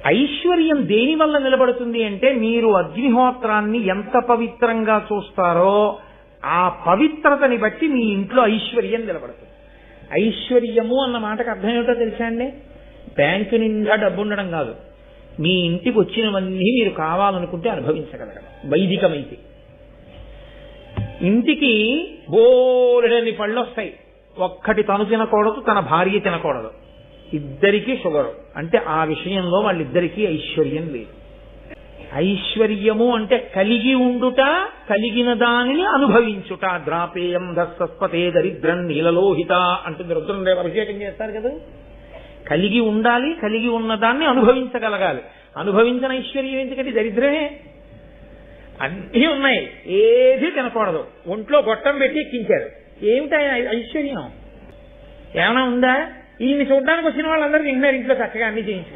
ఐశ్వర్యం దేని వల్ల నిలబడుతుంది అంటే మీరు అగ్నిహోత్రాన్ని ఎంత పవిత్రంగా చూస్తారో ఆ పవిత్రతని బట్టి మీ ఇంట్లో ఐశ్వర్యం నిలబడుతుంది. ఐశ్వర్యము అన్న మాటకు అర్థం ఏమిటో తెలుసా అండి? బ్యాంకు నిండా డబ్బు ఉండడం కాదు, మీ ఇంటికి వచ్చినవన్నీ మీరు కావాలనుకుంటే అనుభవించగలగడం. వైదికమైతే ఇంటికి బోలెడని పళ్ళు వస్తాయి, ఒక్కటి తను తినకూడదు, తన భార్య తినకూడదు, ఇద్దరికీ షుగరు అంటే ఆ విషయంలో వాళ్ళిద్దరికీ ఐశ్వర్యం లేదు. ఐశ్వర్యము అంటే కలిగి ఉండుట, కలిగిన దానిని అనుభవించుట. ద్రాపేయం దస్సస్పతే దరిద్రం నీలలోహిత అంటుంది రుద్రందేవ అభిషేకం చేస్తారు కదా. కలిగి ఉండాలి, కలిగి ఉన్నదాన్ని అనుభవించగలగాలి. అనుభవించిన ఐశ్వర్యం ఎందుకంటే దరిద్రమే. అన్నీ ఉన్నాయి, ఏది తినకూడదు, ఒంట్లో గొట్టం పెట్టి ఎక్కించారు. ఏమిటా ఐశ్వర్యం? ఏమైనా ఉందా? ఈయన్ని చూడడానికి వచ్చిన వాళ్ళందరూ తింటున్నారు ఇంట్లో చక్కగా అన్ని చేయించుకో.